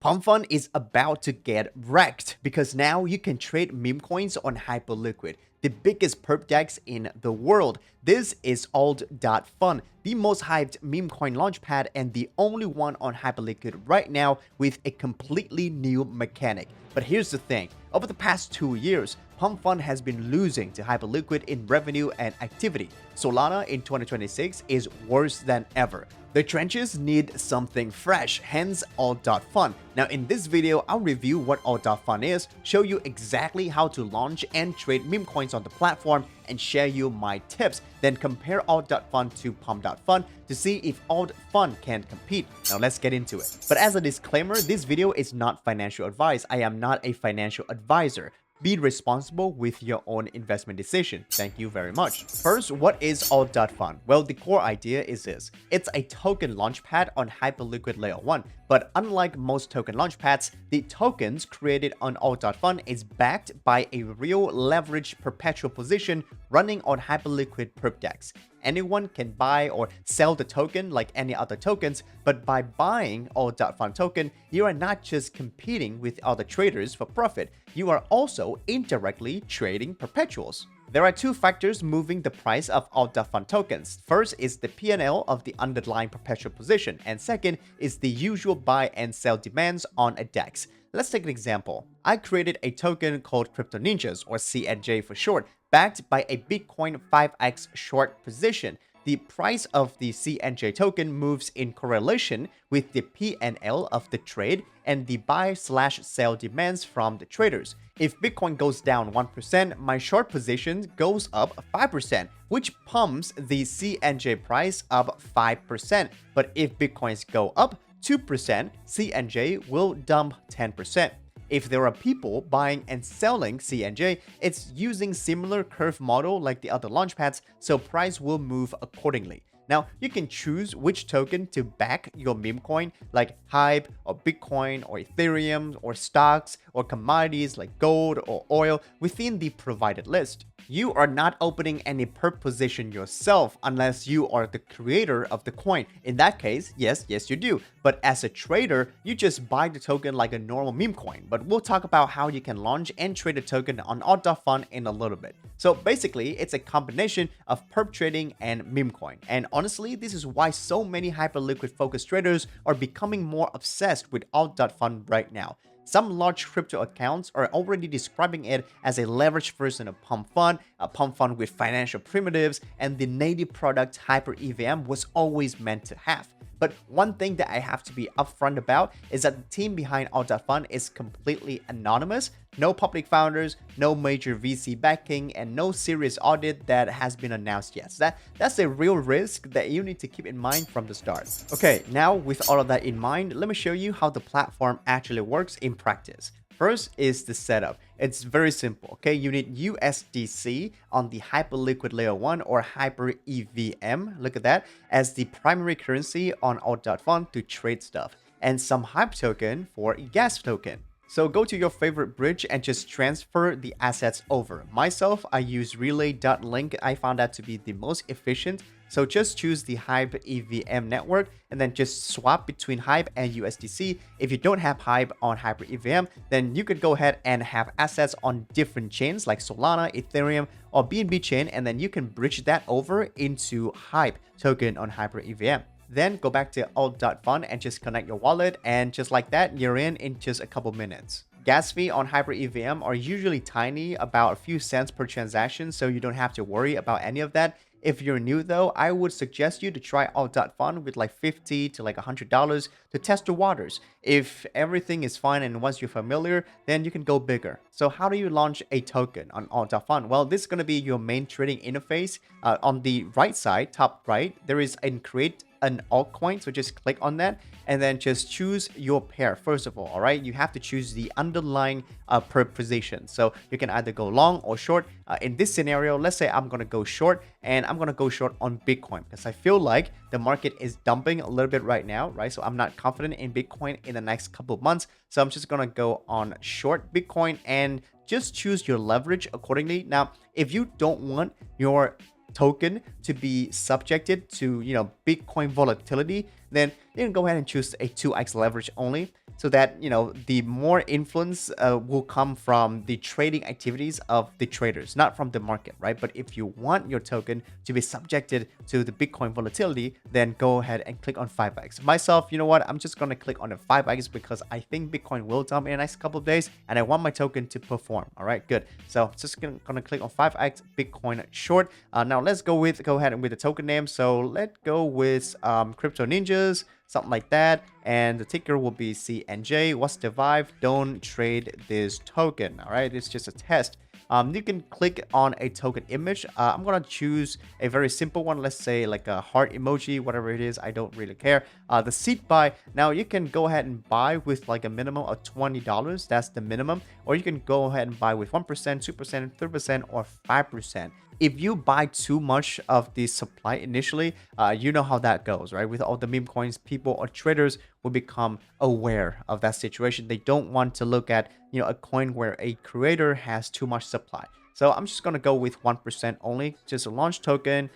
Pumpfun is about to get wrecked because now you can trade meme coins on Hyperliquid, the biggest perp DEX in the world. This is Altdotfun, the most hyped meme coin launchpad and the only one on Hyperliquid right now with a completely new mechanic. But here's the thing, over the past 2 years, Pumpfun has been losing to Hyperliquid in revenue and activity. Solana in 2026 is worse than ever. The trenches need something fresh, hence Altdotfun. Now in this video, I'll review what Altdotfun is, show you exactly how to launch and trade meme coins on the platform, and share you my tips. Then compare Altdotfun to Pumpfun to see if Altfun can compete. Now let's get into it. But as a disclaimer, this video is not financial advice. I am not a financial advisor. Be responsible with your own investment decision. Thank you very much. First, what is Altdotfun? Well, the core idea is this. It's a token launchpad on Hyperliquid Layer 1. But unlike most token launchpads, the tokens created on Altdotfun is backed by a real leveraged perpetual position running on Hyperliquid perp DEX. Anyone can buy or sell the token like any other tokens, but by buying Altdotfun token, you are not just competing with other traders for profit, you are also indirectly trading perpetuals. There are two factors moving the price of Altdotfun tokens. First is the P&L of the underlying perpetual position, and second is the usual buy and sell demands on a DEX. Let's take an example. I created a token called CryptoNinjas, or CNJ for short, backed by a Bitcoin 5x short position. The price of the CNJ token moves in correlation with the P&L of the trade and the buy/sell demands from the traders. If Bitcoin goes down 1%, my short position goes up 5%, which pumps the CNJ price up 5%. But if Bitcoins go up 2%, CNJ will dump 10%. If there are people buying and selling CNJ, it's using similar curve model like the other launchpads, so price will move accordingly. Now, you can choose which token to back your meme coin like Hype or Bitcoin or Ethereum or stocks or commodities like gold or oil within the provided list. You are not opening any perp position yourself unless you are the creator of the coin. In that case, yes you do. But as a trader, you just buy the token like a normal meme coin. But we'll talk about how you can launch and trade the token on Altdotfun in a little bit. So basically, it's a combination of perp trading and meme coin. And honestly, this is why so many Hyperliquid focused traders are becoming more obsessed with Altdotfun right now. Some large crypto accounts are already describing it as a leveraged version of Pumpfun, a Pumpfun with financial primitives, and the native product Hyper EVM was always meant to have. But one thing that I have to be upfront about is that the team behind Altdotfun is completely anonymous, no public founders, no major VC backing, and no serious audit that has been announced yet. So that's a real risk that you need to keep in mind from the start. Okay, now with all of that in mind, let me show you how the platform actually works in practice. First is the setup. It's very simple, okay? You need USDC on the Hyperliquid Layer 1 or Hyper EVM, look at that, as the primary currency on Altdotfun to trade stuff, and some Hype token for gas token. So go to your favorite bridge and just transfer the assets over. Myself, I use relay.link. I found that to be the most efficient. So just choose the Hype EVM network and then just swap between Hype and USDC. If you don't have Hype on Hyper EVM, then you could go ahead and have assets on different chains like Solana, Ethereum, or BNB chain, and then you can bridge that over into Hype token on Hyper EVM. Then go back to Altdotfun and just connect your wallet, and just like that, you're in just a couple minutes. Gas fee on Hyper EVM are usually tiny, about a few cents per transaction, so you don't have to worry about any of that. If you're new though, I would suggest you to try Altdotfun with like $50 to like $100 to test the waters. If everything is fine and once you're familiar, then you can go bigger. So how do you launch a token on Altdotfun? Well, this is going to be your main trading interface. On the right side, top right, there is a create an altcoin, so just click on that and then just choose your pair. First of all right, you have to choose the underlying perp position, so you can either go long or short. In this scenario, let's say I'm gonna go short, and I'm gonna go short on Bitcoin because I feel like the market is dumping a little bit right now, right? So I'm not confident in Bitcoin in the next couple of months, so I'm just gonna go on short Bitcoin and just choose your leverage accordingly. Now if you don't want your token to be subjected to Bitcoin volatility, then you can go ahead and choose a 2x leverage only, so that the more influence will come from the trading activities of the traders, not from the market, right? But if you want your token to be subjected to the Bitcoin volatility, then go ahead and click on 5x. Myself, you know what, I'm just going to click on the 5x because I think Bitcoin will dump in the next couple of days and I want my token to perform. All right, good. So just going to click on 5x Bitcoin short. Now let's go ahead and with the token name. So let's go with CryptoNinjas, something like that, and the ticker will be CNJ. What's the vibe? Don't trade this token. All right, it's just a test. You can click on a token image. I'm gonna choose a very simple one. Let's say like a heart emoji, whatever it is. I don't really care. The seed buy. Now you can go ahead and buy with like a minimum of $20. That's the minimum. Or you can go ahead and buy with 1%, 2%, 3%, or 5%. If you buy too much of the supply initially, you know how that goes, right? With all the meme coins, people or traders will become aware of that situation. They don't want to look at, a coin where a creator has too much supply. So I'm just going to go with 1% only, just a launch token.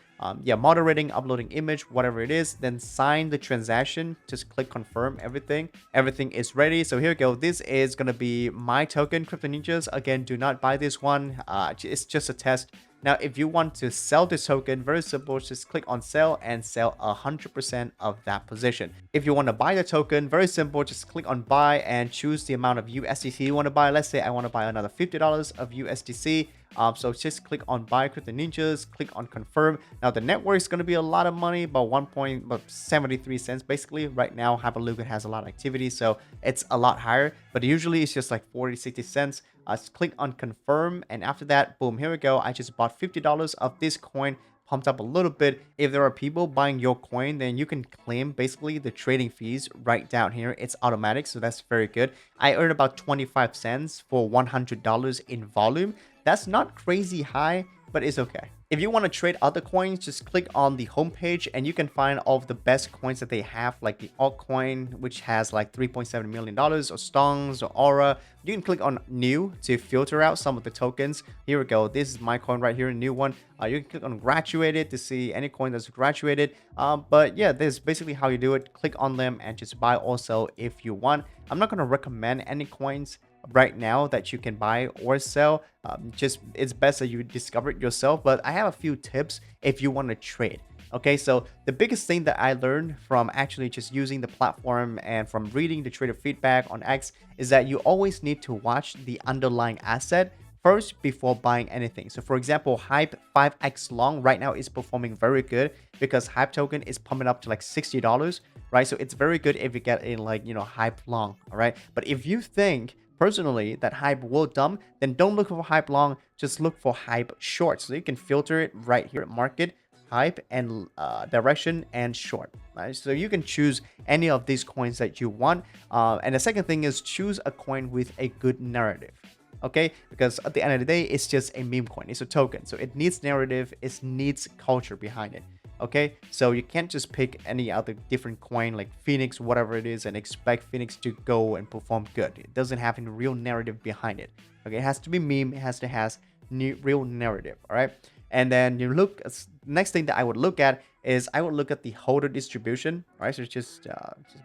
Moderating, uploading image, whatever it is, then sign the transaction. Just click confirm everything. Everything is ready. So here we go. This is going to be my token, CryptoNinjas. Again, do not buy this one. It's just a test. Now, if you want to sell this token, very simple, just click on sell and sell 100% of that position. If you want to buy the token, very simple, just click on buy and choose the amount of USDC you want to buy. Let's say I want to buy another $50 of USDC. So just click on buy CryptoNinjas, click on confirm. Now the network is going to be a lot of money, about 1.73 cents basically. Right now, Hyperliquid has a lot of activity, so it's a lot higher, but usually it's just like 40-60 cents. Just click on confirm, and after that, boom, here we go. I just bought $50 of this coin, pumped up a little bit. If there are people buying your coin, then you can claim basically the trading fees right down here. It's automatic, so that's very good. I earned about 25 cents for $100 in volume. That's not crazy high, but it's okay. If you want to trade other coins, just click on the homepage and you can find all of the best coins that they have, like the Altcoin, which has like $3.7 million, or Stongs, or Aura. You can click on new to filter out some of the tokens. Here we go. This is my coin right here, a new one. You can click on graduated to see any coin that's graduated. But yeah, this is basically how you do it. Click on them and just buy or sell if you want. I'm not going to recommend any coins right now that you can buy or sell. Just it's best that you discover it yourself, but I have a few tips if you want to trade. Okay, so the biggest thing that I learned from actually just using the platform and from reading the trader feedback on X is that you always need to watch the underlying asset first before buying anything. So for example, Hype 5x long right now is performing very good because Hype token is pumping up to like $60, right? So it's very good if you get in like, Hype long, all right? But if you think personally that Hype will dump, then don't look for Hype long, just look for Hype short. So you can filter it right here at market, Hype, and direction and short, right? So you can choose any of these coins that you want. And the second thing is choose a coin with a good narrative. Okay, because at the end of the day, it's just a meme coin, it's a token, so it needs narrative, it needs culture behind it. Okay, so you can't just pick any other different coin like Phoenix, whatever it is, and expect Phoenix to go and perform good. It doesn't have any real narrative behind it. Okay, it has to be meme, it has to have real narrative. All right, and then you look, next thing that I would look at is I would look at the holder distribution. All right, so just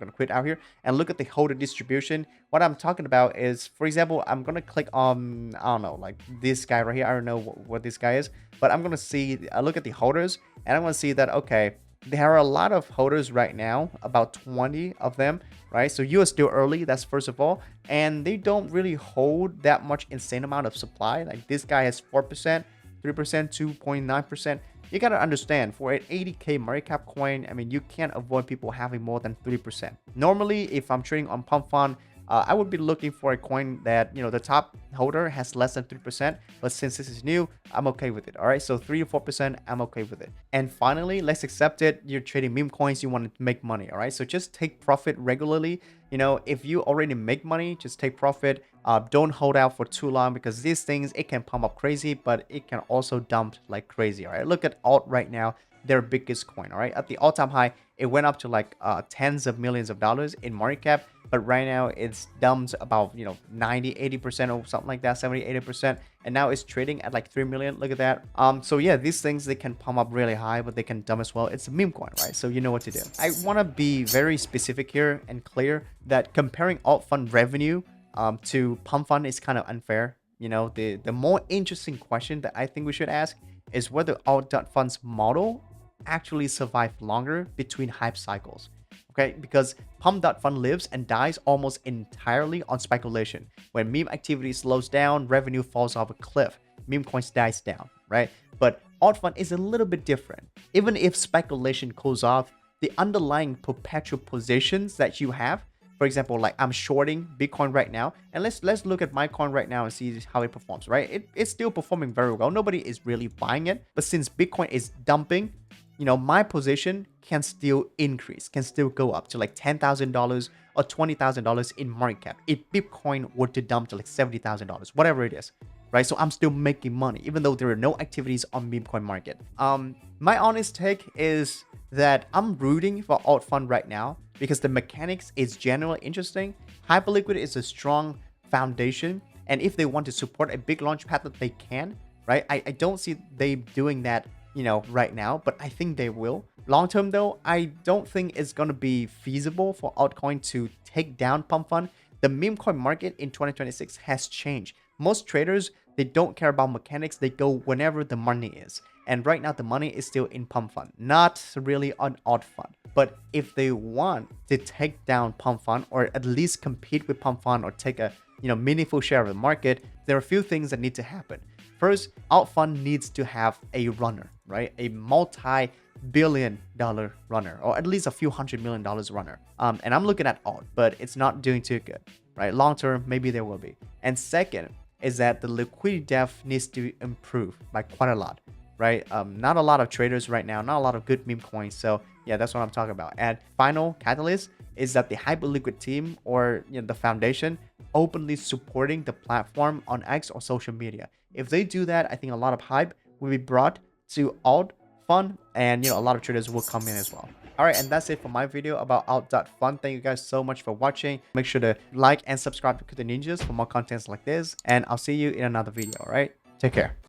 gonna quit out here and look at the holder distribution. What I'm talking about is, for example, I'm gonna click on, I don't know, like this guy right here. I don't know what this guy is, but I'm gonna see, I look at the holders and I'm gonna see that, okay, there are a lot of holders right now, about 20 of them, right? So you are still early, that's first of all, and they don't really hold that much insane amount of supply. Like this guy has 4%, 3%, 2.9%. You gotta understand, for an 80k market cap coin, I mean, you can't avoid people having more than 3%. Normally, if I'm trading on Pumpfun, I would be looking for a coin that, the top holder has less than 3%. But since this is new, I'm okay with it. All right, so 3 to 4%, I'm okay with it. And finally, let's accept it. You're trading meme coins, you want to make money. All right, so just take profit regularly. If you already make money, just take profit. Don't hold out for too long, because these things, it can pump up crazy, but it can also dump like crazy. All right, look at Alt right now. their biggest coin. All right, at the all-time high, it went up to like tens of millions of dollars in market cap, but right now it's dumped about 90-80% or something like that, 70-80%, and now it's trading at like 3 million. Look at that. So yeah, these things, they can pump up really high, but they can dump as well. It's a meme coin, right? So you know what to do. I want to be very specific here and clear that comparing Altfun revenue to Pumpfun is kind of unfair. The more interesting question that I think we should ask is whether Altdotfun's model actually survived longer between hype cycles. Okay, because Pump.fun lives and dies almost entirely on speculation. When meme activity slows down, revenue falls off a cliff. Meme coins dies down, right? But Altfun is a little bit different. Even if speculation cools off, the underlying perpetual positions that you have, for example, like I'm shorting Bitcoin right now, and let's look at my coin right now and see how it performs, right? It's still performing very well. Nobody is really buying it, but since Bitcoin is dumping, my position can still increase, can still go up to like $10,000 or $20,000 in market cap if Bitcoin were to dump to like $70,000, whatever it is, right? So I'm still making money even though there are no activities on Memecoin market. My honest take is that I'm rooting for Altfun right now because the mechanics is generally interesting. Hyperliquid is a strong foundation, and if they want to support a big launchpad, that they can, right? I don't see they doing that right now, but I think they will. Long term though, I don't think it's going to be feasible for altcoin to take down Pumpfun. The meme coin market in 2026 has changed. Most traders, they don't care about mechanics. They go whenever the money is. And right now the money is still in Pumpfun, not really on Altfun. But if they want to take down Pumpfun, or at least compete with Pumpfun, or take a meaningful share of the market, there are a few things that need to happen. First, Altfun needs to have a runner, right? A multi-billion-dollar runner, or at least a few $100 million runner. And I'm looking at Alt, but it's not doing too good, right? Long term, maybe there will be. And second is that the liquidity depth needs to improve by quite a lot, right? Not a lot of traders right now, not a lot of good meme coins. So yeah, that's what I'm talking about. And final catalyst is that the Hyperliquid team, or the foundation, openly supporting the platform on X or social media. If they do that, I think a lot of hype will be brought to Altfun, and a lot of traders will come in as well. All right, and that's it for my video about Alt.fun. Thank you guys so much for watching. Make sure to like and subscribe to CryptoNinjas for more contents like this, and I'll see you in another video. All right, take care.